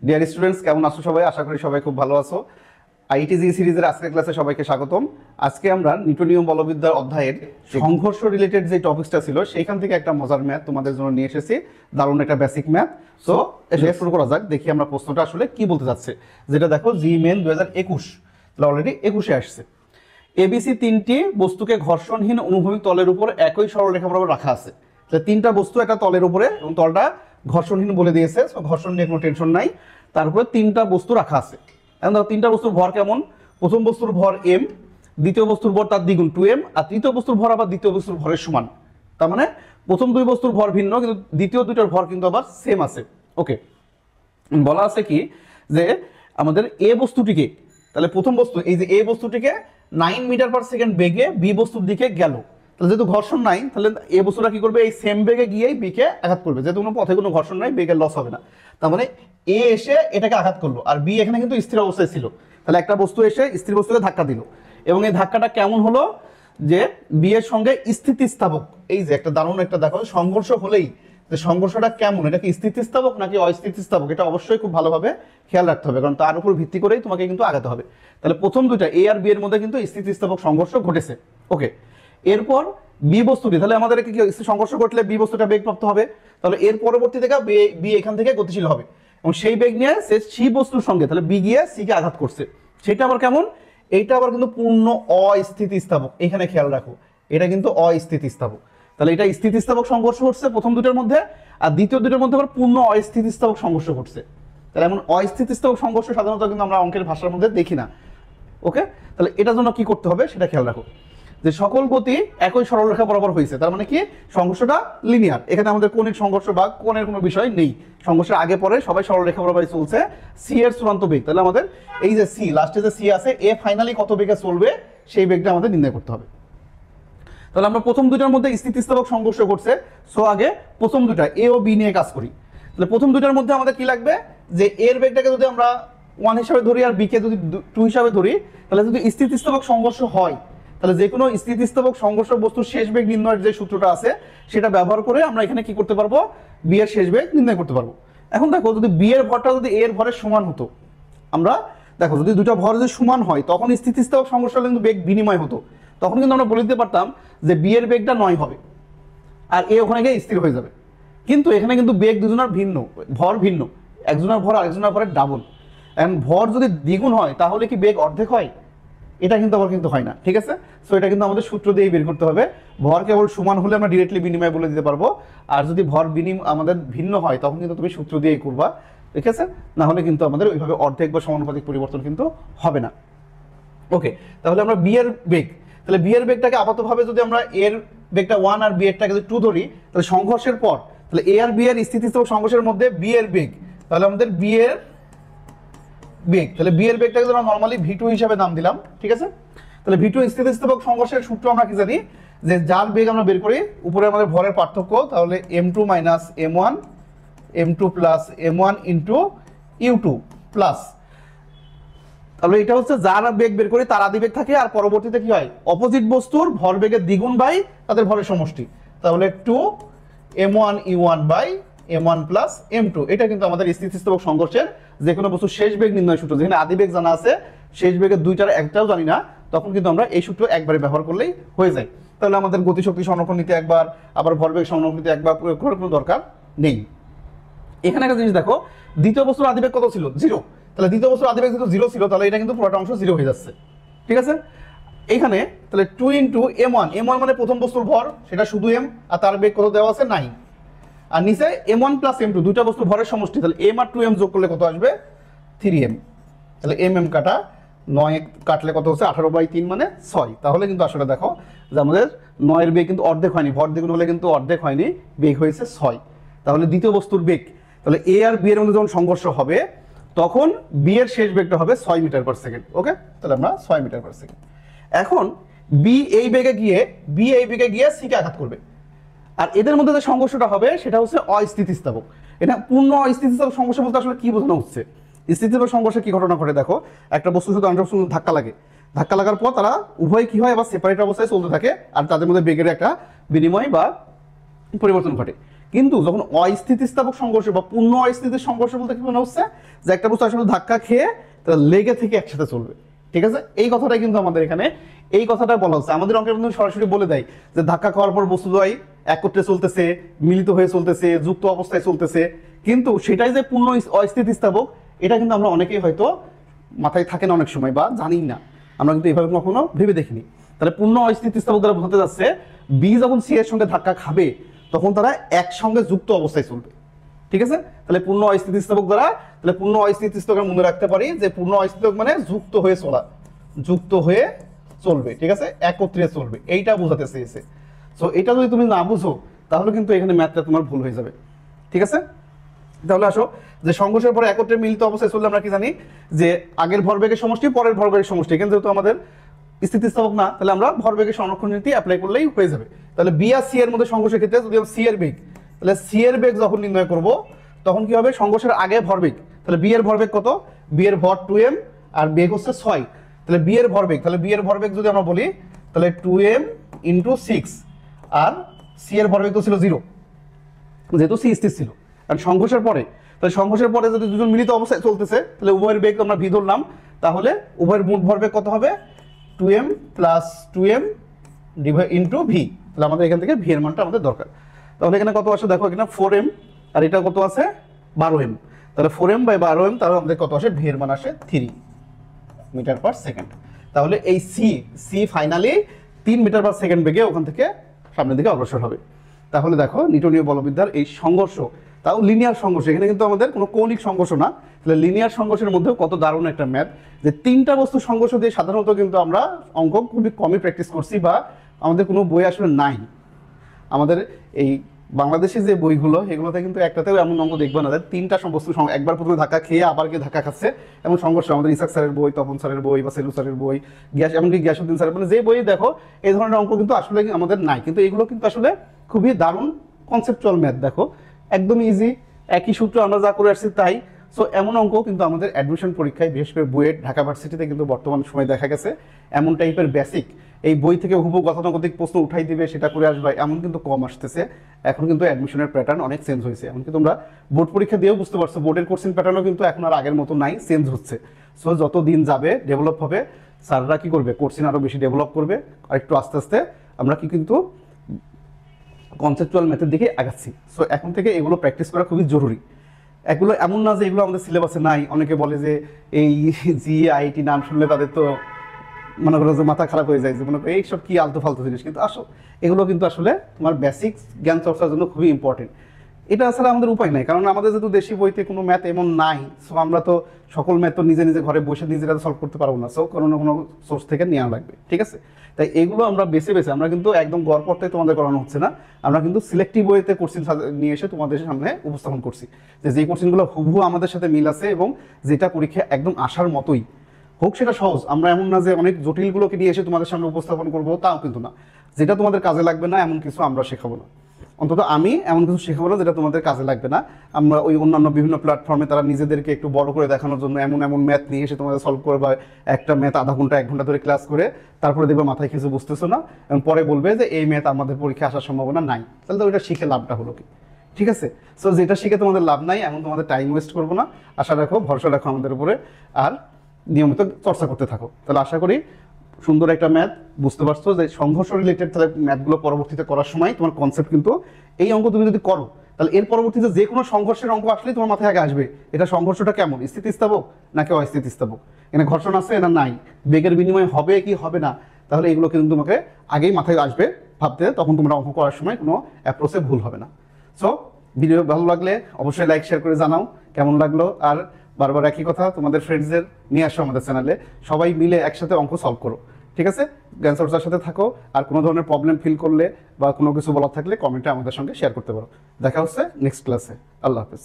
Dear students, কেমন আছো সবাই? আশা করি সবাই খুব ভালো আছো। আইটিজি সিরিজের আজকের ক্লাসে সবাইকে স্বাগতম। আজকে আমরা নিউটনীয় বলবিদ্যার অধ্যায়ের সংঘর্ষ রিলেটেড যে টপিকসটা ছিল সেইখান থেকে একটা মজার ম্যাথ তোমাদের জন্য নিয়ে এসেছি, দারুণ একটা বেসিক ম্যাথ। সো এটা শুরু করা যাক, দেখি আমরা প্রশ্নটা আসলে কি বলতে যাচ্ছে। যেটা দেখো, জি মেন 2021, অলরেডি 21-এ আসছে। এবিসি তিনটি বস্তুকে ঘর্ষণহীন অনুভূমিক তলের উপর একই সরলরেখা বরাবর রাখা আছে। তিনটা বস্তু একটা তলের উপরে এবং তলটা ঘর্ষণহীন বলে দিয়েছে, ঘর্ষণ নিয়ে কোনো টেনশন নাই। তারপরে তিনটা বস্তু রাখা আছে। এখন দেখো তিনটা বস্তুর ভর কেমন। প্রথম বস্তুর ভর m, দ্বিতীয় বস্তুর ভর তার দ্বিগুণ 2m, আর তৃতীয় বস্তুর ভর আবার দ্বিতীয় বস্তুর ভরের সমান। তার মানে প্রথম দুই বস্তুর ভর ভিন্ন, কিন্তু দ্বিতীয় দুইটার ভর কিন্তু আবার সেম আছে। ওকে, বলা আছে কি যে আমাদের এ বস্তুটিকে, তাহলে প্রথম বস্তু এই যে এ বস্তুটিকে 9 মিটার পার সেকেন্ড বেগে বি বস্তুর দিকে গেল। তাহলে যেহেতু ঘর্ষণ নাই, তাহলে এ বস্তুটা কি করবে? এই সেম বেগে গিয়েই বি কে আঘাত করবে, যেহেতু কোনো পথে কোনো ঘর্ষণ নাই, বেগের লস হবে না। তার মানে এ এসে এটাকে আঘাত করলো, আর বি এখানে কিন্তু স্থির অবস্থায় ছিল। তাহলে একটা বস্তু এসে স্থির বস্তুকে ধাক্কা দিল, এবং এই ধাক্কাটা কেমন হলো? যে বি এর সঙ্গে স্থিতিস্থাপক, এই যে একটা দারুণ একটা দেখো সংঘর্ষ হলেই যে সংঘর্ষটা কেমন, এটা কি স্থিতিস্থাপক নাকি অস্থিতিস্থাপক, এটা অবশ্যই খুব ভালোভাবে খেয়াল রাখতে হবে, কারণ তার উপর ভিত্তি করেই তোমাকে কিন্তু আগাতে হবে। তাহলে প্রথম দুইটা এ আর বি এর মধ্যে কিন্তু স্থিতিস্থাপক সংঘর্ষ ঘটেছে। ওকে, এরপর বি বস্তুটি, তাহলে আমাদের কি সংঘর্ষ ঘটলে বি বস্তুটা বেগপ্রাপ্ত হবে, তাহলে এর পরবর্তী থেকে বি এখান থেকে গতিশীল হবে, এবং সেই বেগ নিয়ে সে সি বস্তুর সঙ্গে, তাহলে বি গিয়ে সি কে আঘাত করছে। সেটা আবার কেমন? এইটা আবার কিন্তু পূর্ণ অস্থিতিস্থাপক। এখানে খেয়াল রাখো, এটা কিন্তু অস্থিতিস্থাপক। তাহলে এটা স্থিতিস্থাপক সংঘর্ষ ঘটছে প্রথম দুটোর মধ্যে, আর দ্বিতীয় দুটোর মধ্যে আবার পূর্ণ অস্থিতিস্থাপক সংঘর্ষ ঘটছে। তাহলে এমন অস্থিতিস্থাপক সংঘর্ষ সাধারণত কিন্তু আমরা অঙ্কের ভাষার মধ্যে দেখি না। ওকে, তাহলে এটার জন্য কি করতে হবে সেটা খেয়াল রাখো, যে সকল গতি একই সরলরেখা বরাবর হয়েছে। তার মানে কি? সংঘর্ষটা লিনিয়ার। এখানে আমাদের কোণিক সংঘর্ষ বা কোণের কোনো বিষয় নেই। সংঘর্ষের আগে পরে সবাই সরলরেখা বরাবর চলছে। সি এর চূড়ান্ত বেগ, তাহলে আমাদের এই যে সি, লাস্টে যে সি আছে, এ ফাইনালি কত বেগে চলবে সেই বেগটা আমাদের নির্ণয় করতে হবে। তাহলে আমরা প্রথম দুটার মধ্যে স্থিতিস্থাপক সংঘর্ষ করছে, সো আগে প্রথম দুটা এ ও বি নিয়ে কাজ করি। তাহলে প্রথম দুটার মধ্যে আমাদের কি লাগবে? যে এর বেগটাকে যদি আমরা 1 হিসাবে ধরি আর বি কে যদি 2 হিসাবে ধরি, তাহলে যদি স্থিতিস্থাপক সংঘর্ষ হয়, তাহলে যে কোনো স্থিতিস্থাপক সংঘর্ষ বস্তুর শেষ বেগ নির্ণয়ের যে সূত্রটা আছে সেটা ব্যবহার করে আমরা এখানে কি করতে পারবো? বি এর শেষ বেগ নির্ণয় করতে পারবো। এখন দেখো, যদি বি এর ভরটা যদি এ এর ভরের সমান হতো, আমরা দেখো যদি দুটো ভর যদি সমান হয় তখন স্থিতিস্থাপক সংঘর্ষ হলে কিন্তু বেগ বিনিময় হতো। তখন কিন্তু আমরা বলে দিতে পারতাম যে বি এর বেগটা 9 হবে আর এ ওখানে গিয়ে স্থির হয়ে যাবে। কিন্তু এখানে কিন্তু বেগ দুজনের ভিন্ন, ভর ভিন্ন, একজনের ভর আরেকজনের ভরের ডাবল। এখন ভর যদি দ্বিগুণ হয় তাহলে কি বেগ অর্ধেক হয়? এটা কিন্তু আবার কিন্তু হয় না, ঠিক আছে? সো এটা কিন্তু আমাদের সূত্র দিয়েই বের করতে হবে। ভর কেবল সমান হলে আমরা ডিরেক্টলি বিনিময় বলে দিতে পারবো, আর যদি ভর আমাদের ভিন্ন হয় তখন কিন্তু তুমি সূত্র দিয়েই করবা, ঠিক আছে? না হলে কিন্তু আমাদের ওইভাবে অর্ধেক বা সমানুপাতিক পরিবর্তন কিন্তু হবে না। ওকে, তাহলে আমরা বি এর বেগ, তাহলে বি এর বেগটাকে আপাতভাবে যদি আমরা এর বেগটা 1 আর বি এরটাকে যদি 2 ধরি, তাহলে সংঘর্ষের পর তাহলে এ আর বি এর স্থিতিস্থাপক সংঘর্ষের মধ্যে বি এর বেগ, তাহলে আমাদের বি এর বেগ, তাহলে বি এর বেগটাকে আমরা নরমালি v2 হিসাবে নাম দিলাম, ঠিক আছে? তাহলে v2 স্থিতিস্থাপক সংঘর্ষের সূত্র আমরা কি জানি? যে যার বেগ আমরা বের করি, উপরে আমাদের ভরের পার্থক্য, তাহলে m2 minus m1, m2 plus m1 into u2 plus, তাহলে এটা হচ্ছে যার বেগ বের করি তার আদি বেগ থাকে, আর পরবর্তীতে কি হয়? অপোজিট বস্তুর ভর বেগের দ্বিগুণ বাই তাদের ভরের সমষ্টি, তাহলে 2 m1 u1 by m1 plus m2। এটা কিন্তু আমাদের স্থিতিস্থাপক সংঘর্ষের যে কোনো বস্তুর শেষ বেগ নির্ণয় সূত্র। যেখানে আদি বেগ জানা আছে, শেষ বেগের দুইটার একটাও জানি না, তখন কিন্তু আমরা এই সূত্র একবারে ব্যবহার করলেই হয়ে যায়। তাহলে আমাদের গতিশক্তি সংরক্ষণ নিতে একবার, আবার ভরবেগ সংরক্ষণ নিতে একবার প্রয়োগ করার কোনো দরকার নেই। এখানে একটা জিনিস দেখো, দ্বিতীয় বস্তুর আদিবেগ কত ছিল? 0। তাহলে দ্বিতীয় বস্তুর আদিবেগ যেহেতু 0 ছিল, তাহলে এটা কিন্তু পুরোটা অংশ 0 হয়ে যাচ্ছে, ঠিক আছে? এখানে তাহলে 2 ইন্টু m1, m1 মানে প্রথম বস্তুর ভর, সেটা শুধু m, আর তার বেগ কত দেওয়া আছে? 9। আর নিচে m1 প্লাস m2, দুইটা বস্তু ভরের সমষ্টি, তাহলে m আর 2m যোগ করলে কত আসবে? 3m। তাহলে mm কাটা 9 কাটলে কত হচ্ছে? 18/3 মানে 6। তাহলে কিন্তু আসলে দেখো যে আমাদের 9 এর বেগ কিন্তু অর্ধেক হয়নি, ভর দ্বিগুণ হলে কিন্তু অর্ধেক হয়নি, বেগ হয়েছে 6। তাহলে দ্বিতীয় বস্তুর বেগ, তাহলে এ আর বি এর মধ্যে যখন সংঘর্ষ হবে তখন বি এর শেষ বেগটা হবে 6 মিটার পার সেকেন্ড। ওকে, তাহলে আমরা 6 মিটার পার সেকেন্ড। এখন বি এই বেগে গিয়ে সি কে আঘাত করবে, আর এদের মধ্যে যে সংঘর্ষটা হবে সেটা হচ্ছে অস্থিতিস্থাপক। এটা পূর্ণ অস্থিতিস্থাপক সংঘর্ষ বলতে আসলে কি বোঝানো হচ্ছে? স্থিতিস্থাপক সংঘর্ষে কি ঘটনা ঘটে দেখো, একটা বস্তু শুধু অন্য বস্তু ধাক্কা লাগে, ধাক্কা লাগার পর তারা উভয় কি হয়? আবার সেপারেট অবস্থায় চলতে থাকে, আর তাদের মধ্যে বেগের একটা বিনিময় বা পরিবর্তন ঘটে। কিন্তু যখন অস্থিতিস্থাপক সংঘর্ষ বা পূর্ণ অস্থিতির সংঘর্ষ বলতে কি মনে হচ্ছে যে একটা বস্তু আসলে ধাক্কা খেয়ে তারা লেগে থেকে একসাথে চলবে, ঠিক আছে? এই কথাটাই কিন্তু আমাদের এখানে এই কথাটা বলা হচ্ছে। আমাদের অঙ্কের মধ্যে সরাসরি বলে দেয় যে ধাক্কা খাওয়ার পর বস্তু দ্বয় একত্রে চলতেছে, মিলিত হয়ে চলতেছে, যুক্ত অবস্থায় চলতেছে, কিন্তু সেটাই যে পূর্ণ অস্থিতিস্থাপক এটা কিন্তু আমরা অনেকেই হয়তো মাথায় থাকে না অনেক সময় বা জানি না, আমরা কিন্তু এভাবে কখনো ভেবে দেখিনি। তাহলে পূর্ণ অস্থিতিস্থাপক দ্বারা বোঝাতে যাচ্ছে বি যখন সি এর সঙ্গে ধাক্কা খাবে তখন তারা একসঙ্গে যুক্ত অবস্থায় চলবে, ঠিক আছে? তাহলে পূর্ণ অস্থিতিস্থাপক দ্বারা, তাহলে পূর্ণ অস্থিতিস্থাপক মনে রাখতে পারি যে পূর্ণ অস্থিতিস্থাপক মানে যুক্ত হয়ে চলা, যুক্ত হয়ে চলবে, ঠিক আছে, একত্রে চলবে, এইটা বোঝাতে চেয়েছে। সো এটা যদি তুমি না বুঝো তাহলে কিন্তু এখানে ম্যাথটা তোমার ভুল হয়ে যাবে, ঠিক আছে? তাহলে আসো যে সংঘর্ষের পরে একত্রে মিলিত অবস্থায় চললে আমরা কি জানি যে আগের ভরবেগের সমষ্টি পরের ভরবেগের সমষ্টি, এখানে যেহেতু আমাদের স্থিতিস্থাপক না তাহলে আমরা ভরবেগের সংরক্ষণ নীতি অ্যাপ্লাই করলেই হয়ে যাবে। তাহলে বি আর সি এর মধ্যে সংঘর্ষের ক্ষেত্রে যদি সি এর বেগ, তাহলে সি এর বেগ যখন নির্ণয় করব তখন কি হবে সংঘর্ষের আগে ভরবেগ, তাহলে বি এর ভরবেগ কত, বি এর ভর 2m আর বেগ হচ্ছে 6, তাহলে বি এর ভরবেগ, তাহলে বি এর ভরবেগ যদি আমরা বলি তাহলে 2m × 6 আর সি এর ভরবেগ তো ছিল 0 যেহেতু সি স্থির ছিল। কারণ সংঘর্ষের পরে, তাহলে সংঘর্ষের পরে যদি দুজন মিলিত অবস্থায় চলতেছে তাহলে উভয়ের বেগ আমরা ভি ধরলাম, তাহলে উভয়ের মোট ভরবেগ কত হবে 2m + 2m × v, তাহলে আমাদের এখান থেকে ভি এর মানটা আমাদের দরকার। তাহলে এখানে কত আসে দেখো, এখানে 4m আর এটা কত আছে 12m, তাহলে 4m/12m তাহলে আমাদের কত আসে ভি এর মান আসে 3 মিটার/সেকেন্ড। তাহলে এই সি ফাইনালি 3 মিটার/সেকেন্ড বেগে ওখান থেকে সামনের দিকে অগ্রসর হবে। তাহলে দেখো নিউটনীয় বলবিদ্যার এই সংঘর্ষ, তাও লিনিয়ার সংঘর্ষ, এখানে কিন্তু আমাদের কোনো কৌণিক সংঘর্ষ না, তাহলে লিনিয়ার সংঘর্ষের মধ্যেও কত দারুণ একটা ম্যাথ যে তিনটা বস্তু সংঘর্ষ দিয়ে সাধারণত কিন্তু আমরা অঙ্ক খুবই কমই প্র্যাকটিস করছি বা আমাদের কোনো বই আসলে নাই। আমাদের এই বাংলাদেশে যে বইগুলো এগুলোতে কিন্তু একটাতেও এমন অঙ্ক দেখবে না তিনটা বস্তু একবার প্রথমে ধাক্কা খেয়ে আবার গিয়ে ধাক্কা খাচ্ছে এমন সংঘর্ষ। আমাদের ইসাক স্যারের বই, তপন স্যারের বই বা সেলু স্যারের বই, এমনকি গিয়াসউদ্দিন স্যারের, মানে যে বই দেখো এই ধরনের অঙ্ক কিন্তু আসলে আমাদের নাই, কিন্তু এগুলো কিন্তু আসলে খুবই দারুণ কনসেপচুয়াল ম্যাথ। দেখো একদম ইজি, একই সূত্র আমরা যা করে আসছি তাই। সো এমন অঙ্ক কিন্তু আমাদের অ্যাডমিশন পরীক্ষায় বিশেষ করে বুয়েট, ঢাকা ভার্সিটিতে কিন্তু বর্তমান সময় দেখা গেছে এমন টাইপের বেসিক এই বই থেকে হুবহু গতানুগতিক প্রশ্ন উঠাই দিবে সেটা করে আসবে এমন কিন্তু কম আসতেছে। এখন কিন্তু অ্যাডমিশনের প্যাটার্ন অনেক চেঞ্জ হয়েছে, এমনকি তোমরা বোর্ড পরীক্ষা দিয়েও বুঝতে পারছো বোর্ডের কোশ্চেন প্যাটার্নও কিন্তু এখন আর আগের মতো নাই, চেঞ্জ হচ্ছে। সো যত দিন যাবে ডেভেলপ হবে, স্যাররা কি করবে কোশ্চেন আরও বেশি ডেভেলপ করবে, আর একটু আস্তে আস্তে আমরা কি কিন্তু কনসেপচুয়াল ম্যাথের দিকে আগাচ্ছি। সো এখন থেকে এগুলো প্র্যাকটিস করা খুবই জরুরি। এগুলো এমন না যে এগুলো আমাদের সিলেবাসে নাই। অনেকে বলে যে এই জিআইটি নাম শুনলে তাদের তো মনে করো যে মাথা খারাপ হয়ে যায়, যে মনে করো এইসব কি আলতু ফালতু জিনিস, কিন্তু এগুলো কিন্তু আসলে তোমার বেসিক জ্ঞান চর্চার জন্য খুবই ইম্পর্টেন্ট। এটা ছাড়া আমাদের উপায় নাই, কারণ আমাদের যেহেতু দেশি বইতে কোনো ম্যাথ এমন নাই, সো আমরা তো সকল ম্যাথ তো নিজে নিজে ঘরে বসে নিজেরা সলভ করতে পারবো না, সো কোনো না কোনো সোর্স থেকে নেওয়া লাগবে, ঠিক আছে? তাই এগুলো আমরা বেছে বেছে, আমরা কিন্তু একদম গড়পড়তায় তোমাদের করানো হচ্ছে না, আমরা কিন্তু সিলেক্টিভ ওয়েতে কোশ্চেন নিয়ে এসে তোমাদের সামনে উপস্থাপন করছি যে কোশ্চেনগুলো হুবহু আমাদের সাথে মিল আছে এবং যেটা পরীক্ষা একদম আসার মতোই হোক সেটা সহজ। আমরা এমন না যে অনেক জটিলগুলোকে নিয়ে এসে তোমাদের সামনে উপস্থাপন করবো, তাও কিন্তু না। যেটা তোমাদের কাজে লাগবে না এমন কিছু আমরা শেখাবো না, অন্তত আমি এমন কিছু শেখাবো না যেটা তোমাদের কাজে লাগবে না। আমরা ওই অন্যান্য বিভিন্ন প্ল্যাটফর্মে তারা নিজেদেরকে একটু বড় করে দেখানোর জন্য এমন এমন ম্যাথ নিয়ে এসে তোমাদের সলভ করে, বা একটা ম্যাথ আধা ঘন্টা 1 ঘন্টা ধরে ক্লাস করে তারপরে দেখবে মাথায় কিছু বুঝতেছো না এবং পরে বলবে যে এই ম্যাথ আমাদের পরীক্ষা আসার সম্ভাবনা নাই, তাহলে তো ওইটা শিখে লাভটা হলো কি? ঠিক আছে? সো যেটা শিখে তোমাদের লাভ নাই এমন তোমাদের টাইম ওয়েস্ট করবো না, আশা রাখো, ভরসা রাখো আমাদের উপরে, আর নিয়মিত চর্চা করতে থাকো। তাহলে আশা করি সুন্দর একটা ম্যাথ বুঝতে পারছো যে সংঘর্ষ রিলেটেড তাহলে ম্যাথগুলো পরবর্তীতে করার সময় তোমার কনসেপ্ট কিন্তু এই অঙ্ক তুমি যদি করো তাহলে এর পরবর্তীতে যে কোনো সংঘর্ষের অঙ্ক আসলেই তোমার মাথায় আগে আসবে এটা সংঘর্ষটা কেমন, স্থিতিস্থাপক নাকি অস্থিতিস্থাপক, এখানে ঘর্ষণ আছে না নাই, বেগের বিনিময় হবে কি হবে না, তাহলে এগুলো কিন্তু তোমাকে আগেই মাথায় আসবে ভাবতে, তখন তোমরা অঙ্ক করার সময় কোনো অ্যাপ্রোচে ভুল হবে না। সো ভিডিও ভালো লাগলে অবশ্যই লাইক শেয়ার করে জানাও কেমন লাগলো, আর বারবার একই কথা, তোমাদের ফ্রেন্ডসদের নিয়ে আসো আমাদের চ্যানেলে, সবাই মিলে একসাথে অঙ্ক সলভ করো, ঠিক আছে? জ্ঞান চর্চার সাথে থাকো, আর কোনো ধরনের প্রবলেম ফিল করলে বা কোনো কিছু বলার থাকলে কমেন্টে আমাদের সঙ্গে শেয়ার করতে পারো। দেখা হচ্ছে নেক্সট ক্লাসে। আল্লাহ হাফেজ।